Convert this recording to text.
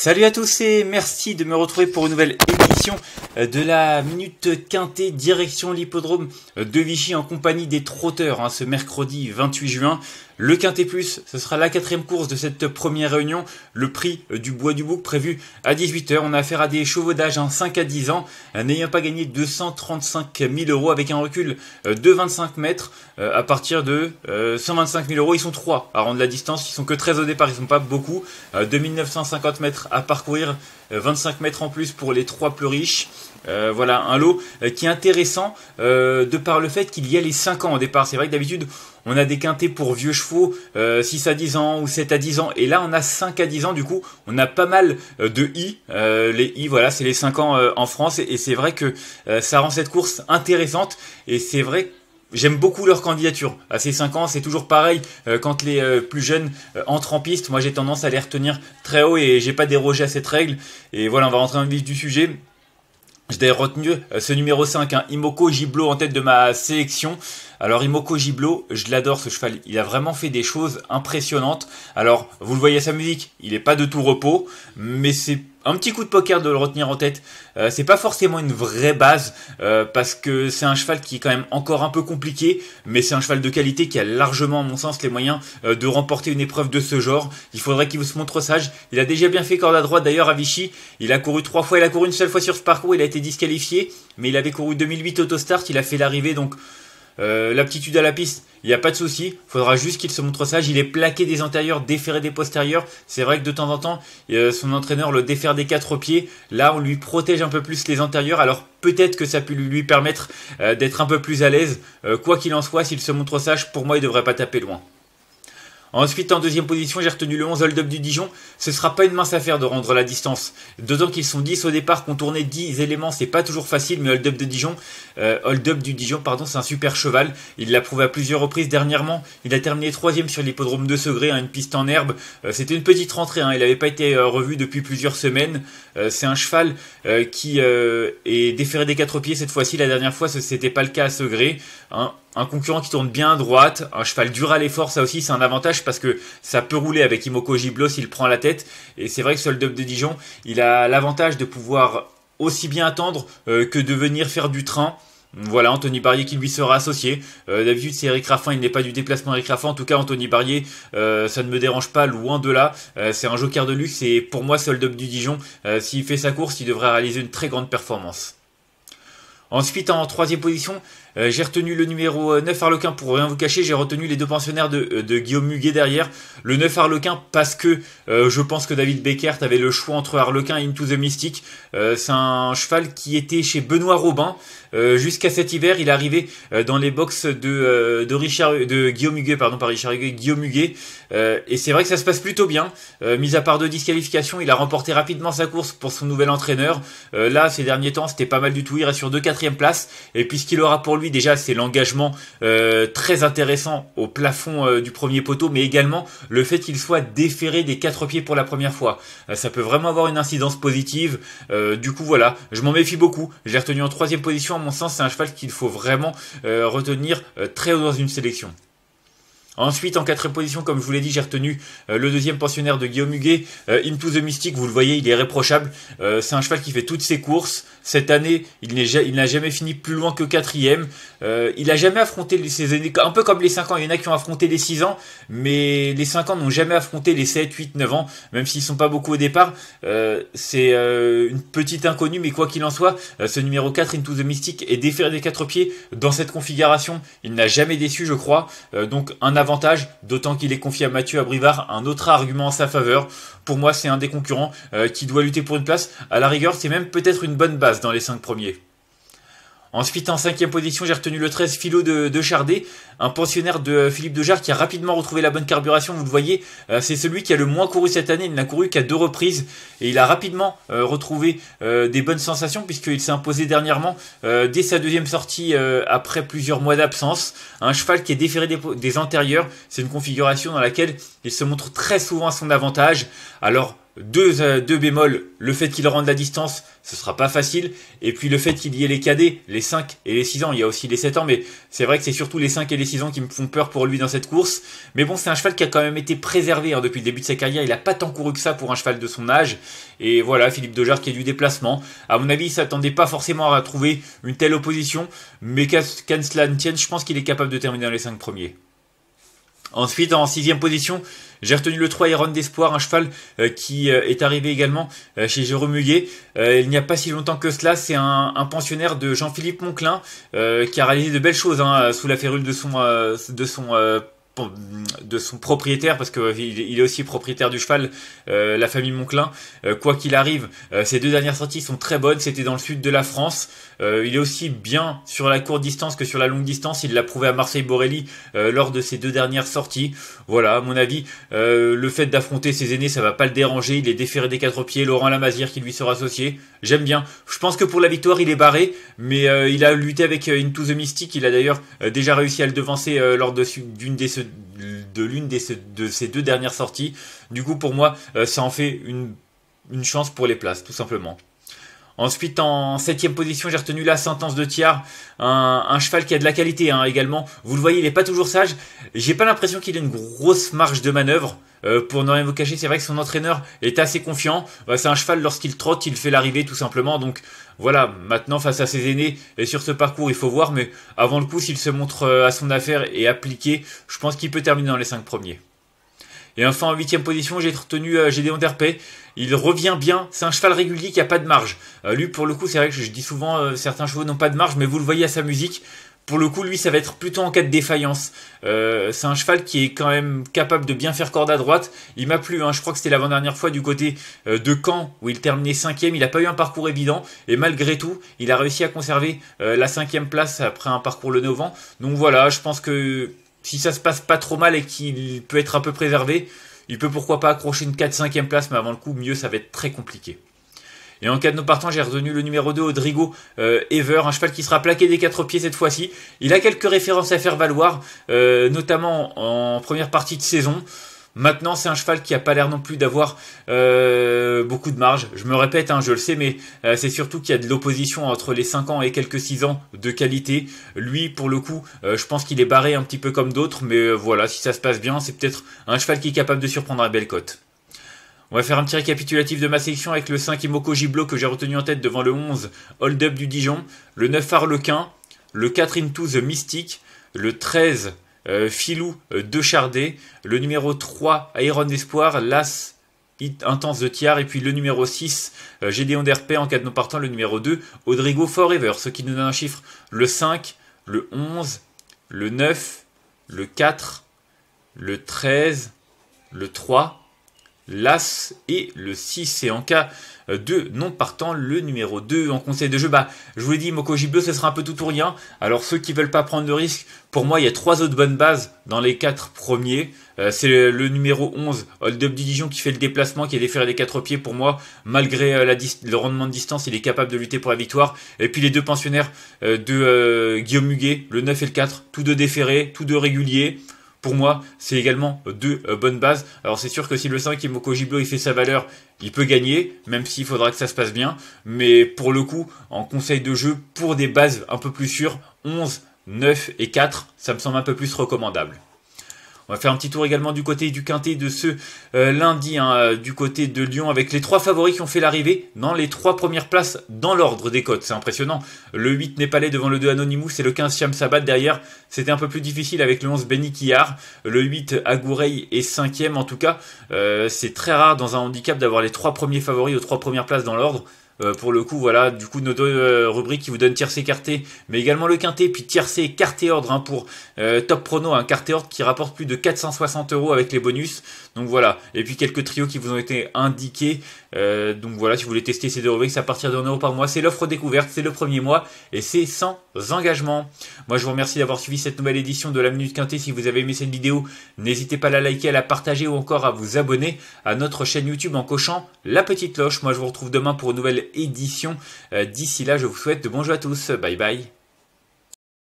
Salut à tous et merci de me retrouver pour une nouvelle édition de la Minute Quintet direction l'hippodrome de Vichy en compagnie des trotteurs ce mercredi 28 juin. Le Quintet Plus, ce sera la quatrième course de cette première réunion. Le prix du Bois du Bouc prévu à 18 h. On a affaire à des chevaux d'âge 5 à 10 ans, n'ayant pas gagné 235 000 € avec un recul de 25 mètres à partir de 125 000 €. Ils sont 3 à rendre la distance, ils sont que 13 au départ, ils sont pas beaucoup. 2950 mètres à parcourir, 25 mètres en plus pour les 3 plus riches. Voilà un lot qui est intéressant de par le fait qu'il y a les 5 ans au départ. C'est vrai que d'habitude on a des quintets pour vieux chevaux 6 à 10 ans ou 7 à 10 ans et là on a 5 à 10 ans, du coup on a pas mal de I. Les I, voilà, c'est les 5 ans en France et c'est vrai que ça rend cette course intéressante et c'est vrai que j'aime beaucoup leur candidature. À ces 5 ans, c'est toujours pareil. Quand les plus jeunes entrent en piste, moi j'ai tendance à les retenir très haut et j'ai pas dérogé à cette règle. Et voilà, on va rentrer dans le vif du sujet. J'ai retenu ce numéro 5, Imoko Giblo en tête de ma sélection. Alors Imoko Giblo, je l'adore ce cheval, il a vraiment fait des choses impressionnantes. Alors vous le voyez à sa musique, il n'est pas de tout repos, mais c'est un petit coup de poker de le retenir en tête. C'est pas forcément une vraie base, parce que c'est un cheval qui est quand même encore un peu compliqué, mais c'est un cheval de qualité qui a largement, à mon sens, les moyens de remporter une épreuve de ce genre. Il faudrait qu'il se montre sage. Il a déjà bien fait corde à droite d'ailleurs à Vichy. Il a couru 3 fois, il a couru une seule fois sur ce parcours, il a été disqualifié, mais il avait couru 2008 Autostart, il a fait l'arrivée, donc l'aptitude à la piste, il n'y a pas de souci. Faudra juste qu'il se montre sage. Il est plaqué des antérieurs, déféré des postérieurs. C'est vrai que de temps en temps, son entraîneur le défère des 4 pieds. Là, on lui protège un peu plus les antérieurs. Alors peut-être que ça peut lui permettre d'être un peu plus à l'aise. Quoi qu'il en soit, s'il se montre sage, pour moi, il ne devrait pas taper loin. Ensuite, en deuxième position, j'ai retenu le 11 Hold Up du Dijon. Ce sera pas une mince affaire de rendre la distance. D'autant qu'ils sont 10 au départ, contourner 10 éléments, c'est pas toujours facile, mais Hold Up du Dijon, c'est un super cheval. Il l'a prouvé à plusieurs reprises dernièrement. Il a terminé 3ème sur l'hippodrome de Segré, une piste en herbe. C'était une petite rentrée, il n'avait pas été revu depuis plusieurs semaines. C'est un cheval qui est déféré des 4 pieds cette fois-ci. La dernière fois, c'était pas le cas à Segré. Un concurrent qui tourne bien à droite, un cheval dur à l'effort, ça aussi c'est un avantage parce que ça peut rouler avec Imoko Giblo s'il prend la tête. Et c'est vrai que ce Hold Up de Dijon, il a l'avantage de pouvoir aussi bien attendre que de venir faire du train. Voilà, Anthony Barrier qui lui sera associé. D'habitude c'est Eric Raffin, il n'est pas du déplacement Eric Raffin. En tout cas Anthony Barrier, ça ne me dérange pas, loin de là. C'est un joker de luxe et pour moi ce Hold Up du Dijon, s'il fait sa course, il devrait réaliser une très grande performance. Ensuite, en troisième position, j'ai retenu le numéro 9 Arlequin pour rien vous cacher. J'ai retenu les 2 pensionnaires de Guillaume Muguet derrière. Le 9 Arlequin parce que je pense que David Beckert avait le choix entre Arlequin et Into the Mystic. C'est un cheval qui était chez Benoît Robin jusqu'à cet hiver. Il est arrivé dans les box de Guillaume Muguet, pardon, pas Richard Huguet, Guillaume Muguet. Et c'est vrai que ça se passe plutôt bien. Mis à part 2 disqualifications, il a remporté rapidement sa course pour son nouvel entraîneur. Là, ces derniers temps, c'était pas mal du tout. Il reste sur 2 4e places. Et puis ce qu'il aura pour lui, déjà, c'est l'engagement très intéressant au plafond du premier poteau, mais également le fait qu'il soit déféré des 4 pieds pour la première fois. Ça peut vraiment avoir une incidence positive. Du coup, voilà, je m'en méfie beaucoup. Je l'ai retenu en 3e position. À mon sens, c'est un cheval qu'il faut vraiment retenir très haut dans une sélection. Ensuite, en 4e position, comme je vous l'ai dit, j'ai retenu le 2e pensionnaire de Guillaume Huguet, Into the Mystic. Vous le voyez, il est irréprochable. C'est un cheval qui fait toutes ses courses. Cette année, il n'a jamais fini plus loin que 4e. Il n'a jamais affronté ces années, un peu comme les 5 ans. Il y en a qui ont affronté les 6 ans, mais les 5 ans n'ont jamais affronté les 7, 8, 9 ans, même s'ils sont pas beaucoup au départ. C'est une petite inconnue, mais quoi qu'il en soit, ce numéro 4, Into the Mystic, est déféré des 4 pieds dans cette configuration. Il n'a jamais déçu, je crois. Donc, un avantage, d'autant qu'il est confié à Mathieu Abrivard, un autre argument en sa faveur. Pour moi, c'est un des concurrents qui doit lutter pour une place. À la rigueur, c'est même peut-être une bonne base dans les 5 premiers. Ensuite, en 5e position, j'ai retenu le 13 Philo de Chardet, un pensionnaire de Philippe Dejarre qui a rapidement retrouvé la bonne carburation. Vous le voyez, c'est celui qui a le moins couru cette année. Il n'a couru qu'à 2 reprises et il a rapidement retrouvé des bonnes sensations puisqu'il s'est imposé dernièrement dès sa 2e sortie après plusieurs mois d'absence. Un cheval qui est déféré des antérieurs. C'est une configuration dans laquelle il se montre très souvent à son avantage. Alors, deux bémols, le fait qu'il rende la distance, ce sera pas facile, et puis le fait qu'il y ait les cadets, les 5 et les 6 ans, il y a aussi les 7 ans, mais c'est vrai que c'est surtout les 5 et les 6 ans qui me font peur pour lui dans cette course. Mais bon, c'est un cheval qui a quand même été préservé depuis le début de sa carrière, il a pas tant couru que ça pour un cheval de son âge, et voilà, Philippe Dejarre qui a du déplacement. À mon avis, il s'attendait pas forcément à trouver une telle opposition, mais qu'à cela ne tienne, je pense qu'il est capable de terminer dans les 5 premiers. Ensuite, en 6e position, j'ai retenu le 3 Iron d'Espoir, un cheval qui est arrivé également chez Jérôme Huguet. Il n'y a pas si longtemps que cela, c'est un pensionnaire de Jean-Philippe Monclin qui a réalisé de belles choses sous la férule de son propriétaire, parce qu'il est aussi propriétaire du cheval, la famille Monclin. Quoi qu'il arrive, ces 2 dernières sorties sont très bonnes, c'était dans le sud de la France. Il est aussi bien sur la courte distance que sur la longue distance, il l'a prouvé à Marseille-Borelli lors de ses 2 dernières sorties. Voilà, à mon avis, le fait d'affronter ses aînés, ça va pas le déranger, il est déféré des 4 pieds, Laurent Lamazière qui lui sera associé, j'aime bien. Je pense que pour la victoire, il est barré, mais il a lutté avec Into the Mystic, il a d'ailleurs déjà réussi à le devancer lors de l'une de ces 2 dernières sorties. Du coup, pour moi, ça en fait une chance pour les places, tout simplement. Ensuite, en 7e position, j'ai retenu la Sentence de Thiard, un cheval qui a de la qualité également. Vous le voyez, il est pas toujours sage. J'ai pas l'impression qu'il ait une grosse marge de manœuvre. Pour ne rien vous cacher, c'est vrai que son entraîneur est assez confiant. C'est un cheval, lorsqu'il trotte, il fait l'arrivée tout simplement. Donc voilà, maintenant face à ses aînés et sur ce parcours, il faut voir. Mais avant le coup, s'il se montre à son affaire et appliqué, je pense qu'il peut terminer dans les 5 premiers. Et enfin, en 8e position, j'ai retenu Gédéon Derpet. Il revient bien. C'est un cheval régulier qui a pas de marge. Lui, pour le coup, c'est vrai que je dis souvent, certains chevaux n'ont pas de marge, mais vous le voyez à sa musique. Pour le coup, lui, ça va être plutôt en cas de défaillance. C'est un cheval qui est quand même capable de bien faire corde à droite. Il m'a plu, je crois que c'était l'avant-dernière fois du côté de Caen, où il terminait 5e. Il n'a pas eu un parcours évident, et malgré tout, il a réussi à conserver la 5e place après un parcours le Novant. Donc voilà, je pense que si ça se passe pas trop mal et qu'il peut être un peu préservé, il peut pourquoi pas accrocher une 4-5e place, mais avant le coup, mieux, ça va être très compliqué. Et en cas de nos partants, j'ai retenu le numéro 2, Odrigo Ever, un cheval qui sera plaqué des 4 pieds cette fois-ci. Il a quelques références à faire valoir, notamment en première partie de saison. Maintenant, c'est un cheval qui a pas l'air non plus d'avoir beaucoup de marge. Je me répète, je le sais, mais c'est surtout qu'il y a de l'opposition entre les 5 ans et quelques 6 ans de qualité. Lui, pour le coup, je pense qu'il est barré un petit peu comme d'autres, mais voilà, si ça se passe bien, c'est peut-être un cheval qui est capable de surprendre à belle cote. On va faire un petit récapitulatif de ma sélection avec le 5 Imoko Giblo que j'ai retenu en tête devant le 11 Hold Up du Dijon, le 9 Harlequin, le 4 Into the Mystic, le 13 Filou de Chardet, le numéro 3 Iron d'Espoir, l'As Intense de Thiard, et puis le numéro 6 Gédéon Derpet, en cas de nos partants le numéro 2 Odrigo Forever, ce qui nous donne un chiffre, le 5, le 11, le 9, le 4, le 13, le 3, l'As et le 6. Et en cas de non partant, le numéro 2 en conseil de jeu. Je vous l'ai dit, Imoko Giblo, ce sera un peu tout ou rien. Alors ceux qui veulent pas prendre de risque, pour moi, il y a 3 autres bonnes bases dans les 4 premiers. C'est le numéro 11, Hold Up du Dijon, qui fait le déplacement, qui est déféré des 4 pieds. Pour moi, malgré le rendement de distance, il est capable de lutter pour la victoire. Et puis les 2 pensionnaires de Guillaume Huguet, le 9 et le 4, tous 2 déférés, tous 2 réguliers. Pour moi, c'est également 2 bonnes bases. Alors c'est sûr que si le 5 Imoko Giblo il fait sa valeur, il peut gagner, même s'il faudra que ça se passe bien. Mais pour le coup, en conseil de jeu, pour des bases un peu plus sûres, 11, 9 et 4, ça me semble un peu plus recommandable. On va faire un petit tour également du côté du quintet de ce lundi, du côté de Lyon, avec les 3 favoris qui ont fait l'arrivée dans les 3 premières places dans l'ordre des cotes. C'est impressionnant. Le 8 Népalais devant le 2 Anonymous et le 15 Siam Sabat derrière. C'était un peu plus difficile avec le 11 Benny Quillard. Le 8 Agoureil est 5e. En tout cas, c'est très rare dans un handicap d'avoir les 3 premiers favoris aux 3 premières places dans l'ordre. Pour le coup, voilà, du coup, nos 2 rubriques qui vous donnent tiercé écarté, mais également le quintet, puis tiercé écarté ordre pour Top Prono, un quintet ordre qui rapporte plus de 460 € avec les bonus. Donc voilà, et puis quelques trios qui vous ont été indiqués. Donc voilà, si vous voulez tester ces 2 rubriques, c'est à partir de 1 € par mois. C'est l'offre découverte, c'est le premier mois et c'est sans engagement. Moi, je vous remercie d'avoir suivi cette nouvelle édition de la Minute Quintet. Si vous avez aimé cette vidéo, n'hésitez pas à la liker, à la partager ou encore à vous abonner à notre chaîne YouTube en cochant la petite cloche. Moi, je vous retrouve demain pour une nouvelle édition. D'ici là, je vous souhaite de bons jeux à tous. Bye bye.